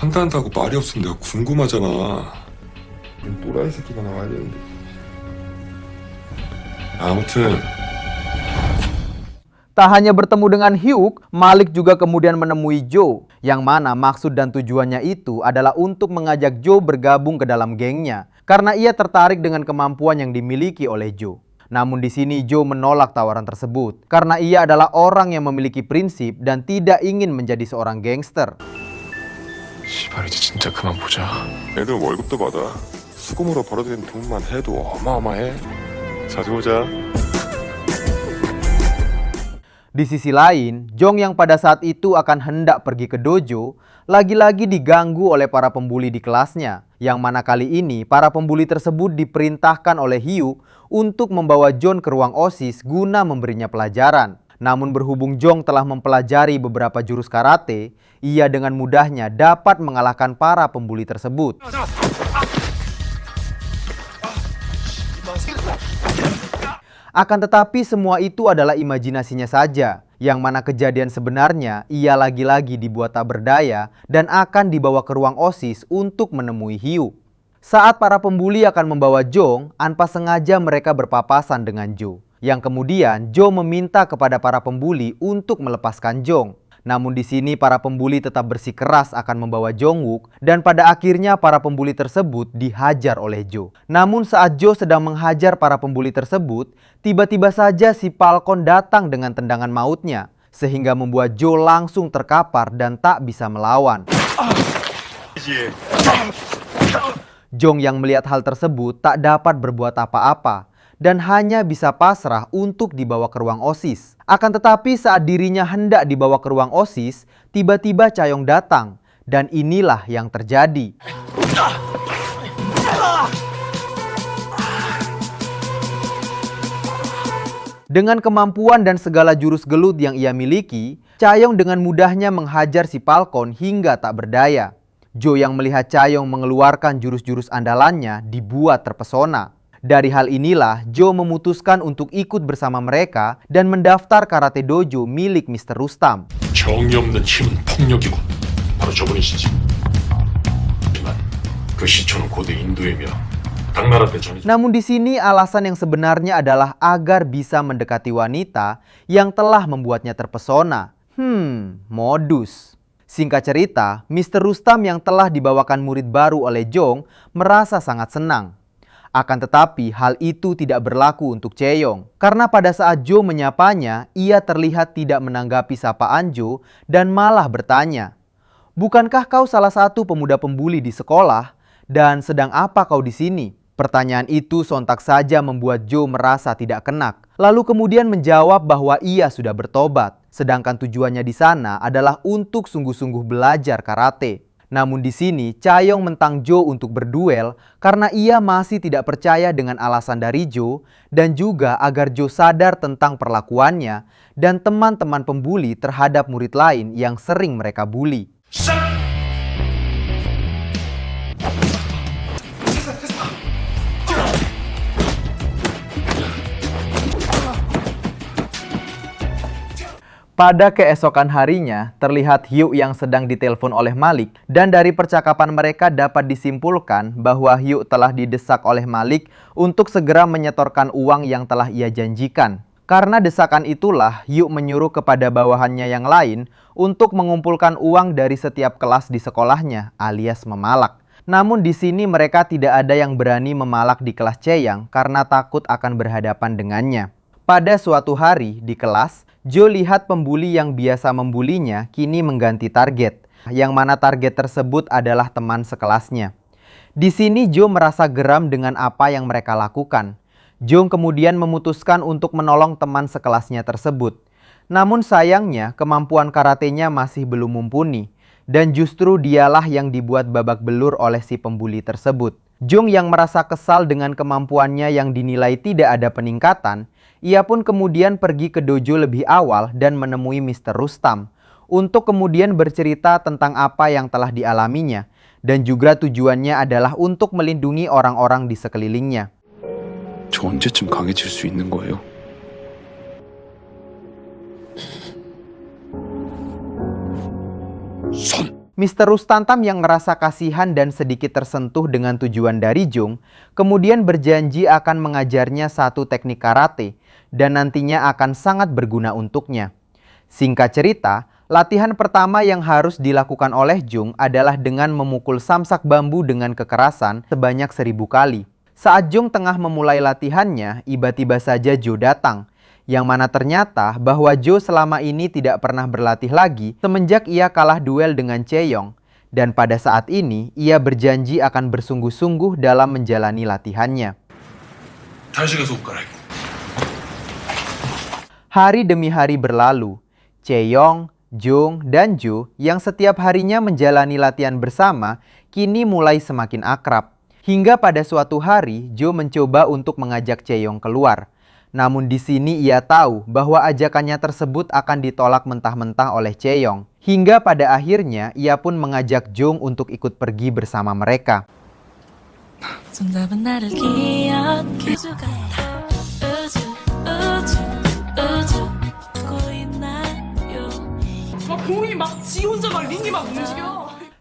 판단한다고 말이 없으면 내가 궁금하잖아. 또라이 새끼가 나와야 되는데. 아무튼 Tak hanya bertemu dengan Hyuk, Malik juga kemudian menemui Joe, yang mana maksud dan tujuannya itu adalah untuk mengajak Joe bergabung ke dalam gengnya, karena ia tertarik dengan kemampuan yang dimiliki oleh Joe. Namun di sini Joe menolak tawaran tersebut, karena ia adalah orang yang memiliki prinsip dan tidak ingin menjadi seorang gangster. 시발 이제 진짜 그만 보자. 애들 월급도 받아. 수금으로 벌어들인 돈만 해도 어마어마해. 자주 보자. Di sisi lain, Jong yang pada saat itu akan hendak pergi ke dojo, lagi-lagi diganggu oleh para pembuli di kelasnya, yang mana kali ini para pembuli tersebut diperintahkan oleh Hyuk untuk membawa Jong ke ruang OSIS guna memberinya pelajaran. Namun berhubung Jong telah mempelajari beberapa jurus karate, ia dengan mudahnya dapat mengalahkan para pembuli tersebut. Akan tetapi semua itu adalah imajinasinya saja, yang mana kejadian sebenarnya ia lagi-lagi dibuat tak berdaya dan akan dibawa ke ruang OSIS untuk menemui Hyuk. Saat para pembuli akan membawa Jong, tanpa sengaja mereka berpapasan dengan Joe. Yang kemudian Joe meminta kepada para pembuli untuk melepaskan Jong. Namun di sini para pembuli tetap bersikeras akan membawa Jongwook dan pada akhirnya para pembuli tersebut dihajar oleh Joe. Namun saat Joe sedang menghajar para pembuli tersebut, tiba-tiba saja si Falcon datang dengan tendangan mautnya sehingga membuat Joe langsung terkapar dan tak bisa melawan. Jong yang melihat hal tersebut tak dapat berbuat apa-apa dan hanya bisa pasrah untuk dibawa ke ruang OSIS. Akan tetapi saat dirinya hendak dibawa ke ruang OSIS, tiba-tiba Chaeyoung datang. Dan inilah yang terjadi. Dengan kemampuan dan segala jurus gelut yang ia miliki, Chaeyoung dengan mudahnya menghajar si Falcon hingga tak berdaya. Joe yang melihat Chaeyoung mengeluarkan jurus-jurus andalannya dibuat terpesona. Dari hal inilah, Joe memutuskan untuk ikut bersama mereka dan mendaftar karate dojo milik Mr. Rustam. 정이 없는 힘은 폭력이고 바로 저분이시지. 하지만 그 시초는 고대 인도이며 당나라 때 전이. Namun di sini alasan yang sebenarnya adalah agar bisa mendekati wanita yang telah membuatnya terpesona. Modus. Singkat cerita, Mr. Rustam yang telah dibawakan murid baru oleh Jong merasa sangat senang. Akan tetapi hal itu tidak berlaku untuk Chaeyoung. Karena pada saat Joe menyapanya, ia terlihat tidak menanggapi sapaan Joe dan malah bertanya, "Bukankah kau salah satu pemuda pembuli di sekolah? Dan sedang apa kau di sini?" Pertanyaan itu sontak saja membuat Joe merasa tidak kenak. Lalu kemudian menjawab bahwa ia sudah bertobat. Sedangkan tujuannya di sana adalah untuk sungguh-sungguh belajar karate. Namun di sini Chaeyoung mentang Joe untuk berduel karena ia masih tidak percaya dengan alasan dari Joe dan juga agar Joe sadar tentang perlakuannya dan teman-teman pembuli terhadap murid lain yang sering mereka bully. Pada keesokan harinya, terlihat Hyuk yang sedang ditelepon oleh Malik dan dari percakapan mereka dapat disimpulkan bahwa Hyuk telah didesak oleh Malik untuk segera menyetorkan uang yang telah ia janjikan. Karena desakan itulah, Hyuk menyuruh kepada bawahannya yang lain untuk mengumpulkan uang dari setiap kelas di sekolahnya alias memalak. Namun di sini mereka tidak ada yang berani memalak di kelas Chaeyoung karena takut akan berhadapan dengannya. Pada suatu hari di kelas, Joe lihat pembuli yang biasa membulinya kini mengganti target, yang mana target tersebut adalah teman sekelasnya. Di sini Joe merasa geram dengan apa yang mereka lakukan. Joe kemudian memutuskan untuk menolong teman sekelasnya tersebut. Namun sayangnya kemampuan karatenya masih belum mumpuni, dan justru dialah yang dibuat babak belur oleh si pembuli tersebut. Jung yang merasa kesal dengan kemampuannya yang dinilai tidak ada peningkatan, ia pun kemudian pergi ke dojo lebih awal dan menemui Mr. Rustam untuk kemudian bercerita tentang apa yang telah dialaminya dan juga tujuannya adalah untuk melindungi orang-orang di sekelilingnya. 저 언제쯤 강해질 수 있는 거예요? Mr. Rustantam yang merasa kasihan dan sedikit tersentuh dengan tujuan dari Jung, kemudian berjanji akan mengajarnya satu teknik karate dan nantinya akan sangat berguna untuknya. Singkat cerita, latihan pertama yang harus dilakukan oleh Jung adalah dengan memukul samsak bambu dengan kekerasan sebanyak 1000 kali. Saat Jung tengah memulai latihannya, tiba-tiba saja Jo datang, yang mana ternyata bahwa Jo selama ini tidak pernah berlatih lagi semenjak ia kalah duel dengan Chae-yong. Dan pada saat ini, ia berjanji akan bersungguh-sungguh dalam menjalani latihannya. Hari demi hari berlalu. Chae-yong, Jung, dan Jo yang setiap harinya menjalani latihan bersama kini mulai semakin akrab. Hingga pada suatu hari, Jo mencoba untuk mengajak Chae-yong keluar. Namun di sini ia tahu bahwa ajakannya tersebut akan ditolak mentah-mentah oleh Chae-yong. Hingga pada akhirnya ia pun mengajak Jung untuk ikut pergi bersama mereka.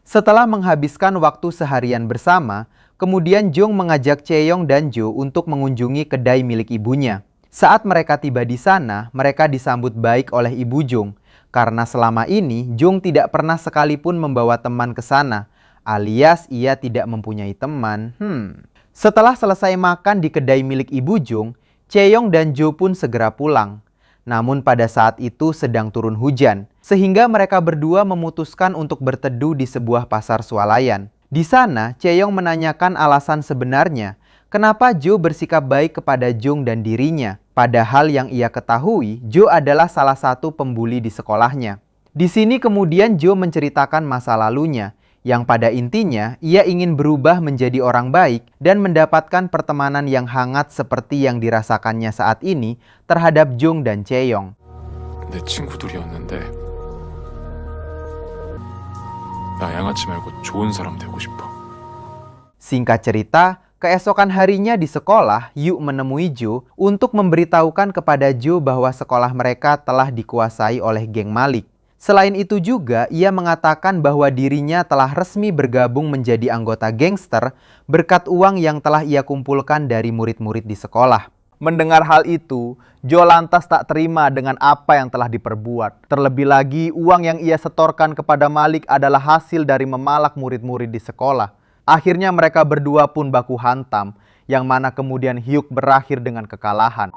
Setelah menghabiskan waktu seharian bersama, kemudian Jung mengajak Chae-yong dan Jo untuk mengunjungi kedai milik ibunya. Saat mereka tiba di sana, mereka disambut baik oleh ibu Jung. Karena selama ini, Jung tidak pernah sekalipun membawa teman ke sana, alias ia tidak mempunyai teman. Setelah selesai makan di kedai milik ibu Jung, Chae-yong dan Jo pun segera pulang. Namun pada saat itu sedang turun hujan, sehingga mereka berdua memutuskan untuk berteduh di sebuah pasar swalayan. Di sana, Chae-yong menanyakan alasan sebenarnya kenapa Jo bersikap baik kepada Jung dan dirinya. Padahal yang ia ketahui, Jo adalah salah satu pembuli di sekolahnya. Di sini kemudian Jo menceritakan masa lalunya, yang pada intinya ia ingin berubah menjadi orang baik dan mendapatkan pertemanan yang hangat seperti yang dirasakannya saat ini terhadap Jung dan Chae-yong. 내 친구들이었는데 나 양아치 말고 좋은 사람 되고 싶어. Singkat cerita, keesokan harinya di sekolah, Yu menemui Jo untuk memberitahukan kepada Jo bahwa sekolah mereka telah dikuasai oleh geng Malik. Selain itu juga, ia mengatakan bahwa dirinya telah resmi bergabung menjadi anggota gangster berkat uang yang telah ia kumpulkan dari murid-murid di sekolah. Mendengar hal itu, Jo lantas tak terima dengan apa yang telah diperbuat. Terlebih lagi, uang yang ia setorkan kepada Malik adalah hasil dari memalak murid-murid di sekolah. Akhirnya mereka berdua pun baku hantam, yang mana kemudian Hyuk berakhir dengan kekalahan.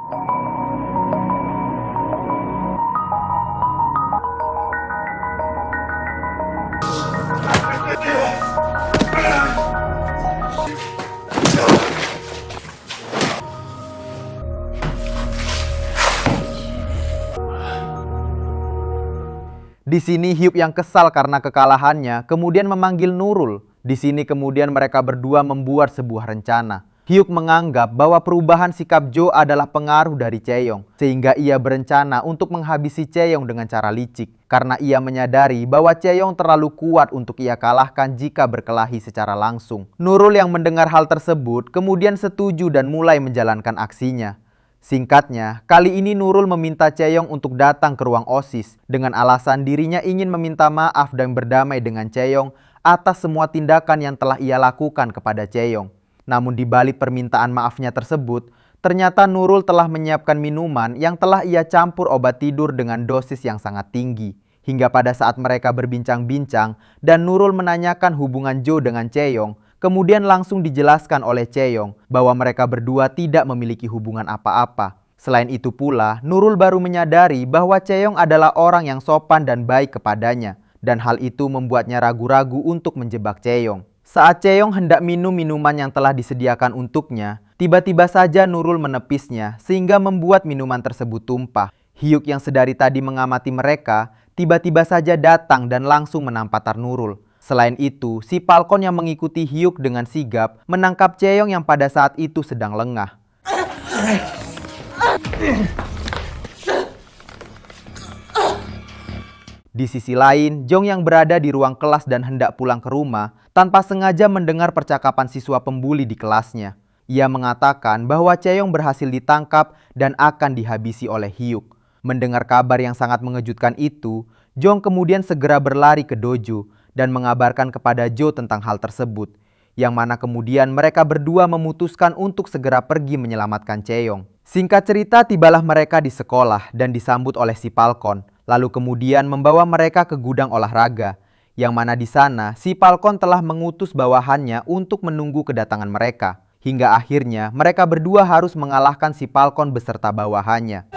Di sini Hyuk yang kesal karena kekalahannya kemudian memanggil Nurul. Di sini kemudian mereka berdua membuat sebuah rencana. Hyuk menganggap bahwa perubahan sikap Jo adalah pengaruh dari Chae-yong, sehingga ia berencana untuk menghabisi Chae-yong dengan cara licik. Karena ia menyadari bahwa Chae-yong terlalu kuat untuk ia kalahkan jika berkelahi secara langsung. Nurul yang mendengar hal tersebut kemudian setuju dan mulai menjalankan aksinya. Singkatnya, kali ini Nurul meminta Chae-yong untuk datang ke ruang OSIS dengan alasan dirinya ingin meminta maaf dan berdamai dengan Chae-yong atas semua tindakan yang telah ia lakukan kepada Chae-yong. Namun di balik permintaan maafnya tersebut, ternyata Nurul telah menyiapkan minuman yang telah ia campur obat tidur dengan dosis yang sangat tinggi. Hingga pada saat mereka berbincang-bincang dan Nurul menanyakan hubungan Jo dengan Chae-yong, kemudian langsung dijelaskan oleh Chae-yong bahwa mereka berdua tidak memiliki hubungan apa-apa. Selain itu pula, Nurul baru menyadari bahwa Chae-yong adalah orang yang sopan dan baik kepadanya. Dan hal itu membuatnya ragu-ragu untuk menjebak Chae-yong. Saat Chae-yong hendak minum minuman yang telah disediakan untuknya, tiba-tiba saja Nurul menepisnya sehingga membuat minuman tersebut tumpah. Hyuk yang sedari tadi mengamati mereka, tiba-tiba saja datang dan langsung menampatar Nurul. Selain itu, si Falcon yang mengikuti Hyuk dengan sigap menangkap Chae-yong yang pada saat itu sedang lengah. Di sisi lain, Jong yang berada di ruang kelas dan hendak pulang ke rumah, tanpa sengaja mendengar percakapan siswa pembuli di kelasnya. Ia mengatakan bahwa Chae-yong berhasil ditangkap dan akan dihabisi oleh Hyuk. Mendengar kabar yang sangat mengejutkan itu, Jong kemudian segera berlari ke dojo dan mengabarkan kepada Joe tentang hal tersebut, yang mana kemudian mereka berdua memutuskan untuk segera pergi menyelamatkan Chaeyoung. Singkat cerita, tibalah mereka di sekolah dan disambut oleh si Falcon, lalu kemudian membawa mereka ke gudang olahraga, yang mana di sana si Falcon telah mengutus bawahannya untuk menunggu kedatangan mereka. Hingga akhirnya mereka berdua harus mengalahkan si Falcon beserta bawahannya.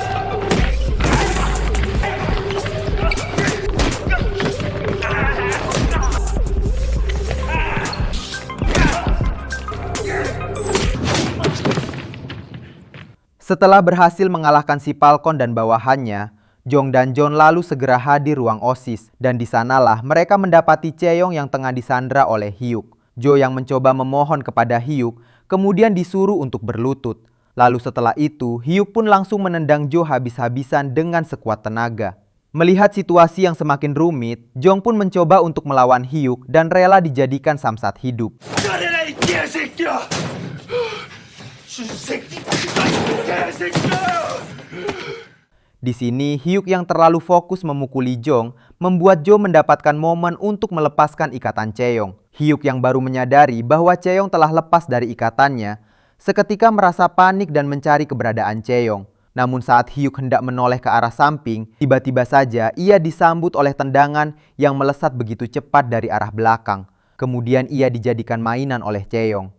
Setelah berhasil mengalahkan si Falcon dan bawahannya, Jong dan John lalu segera hadir ruang OSIS, dan di sanalah mereka mendapati Chaeyoung yang tengah disandra oleh Hyuk. Jo yang mencoba memohon kepada Hyuk, kemudian disuruh untuk berlutut. Lalu setelah itu, Hyuk pun langsung menendang Jo habis-habisan dengan sekuat tenaga. Melihat situasi yang semakin rumit, Jong pun mencoba untuk melawan Hyuk dan rela dijadikan samsat hidup. Di sini, Hyuk yang terlalu fokus memukuli Jong membuat Jo mendapatkan momen untuk melepaskan ikatan Chaeyoung. Hyuk yang baru menyadari bahwa Chaeyoung telah lepas dari ikatannya, seketika merasa panik dan mencari keberadaan Chaeyoung. Namun saat Hyuk hendak menoleh ke arah samping, tiba-tiba saja ia disambut oleh tendangan yang melesat begitu cepat dari arah belakang. Kemudian ia dijadikan mainan oleh Chaeyoung.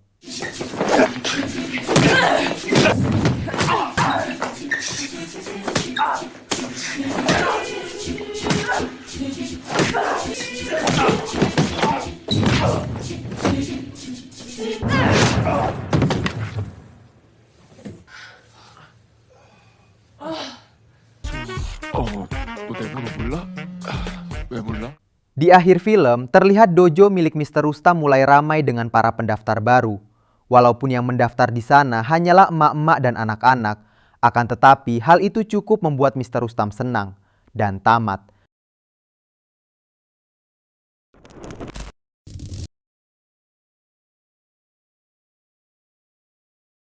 Di akhir film, terlihat dojo milik Mr. Rustam mulai ramai dengan para pendaftar baru. Walaupun yang mendaftar di sana hanyalah emak-emak dan anak-anak, akan tetapi hal itu cukup membuat Mr. Rustam senang dan tamat.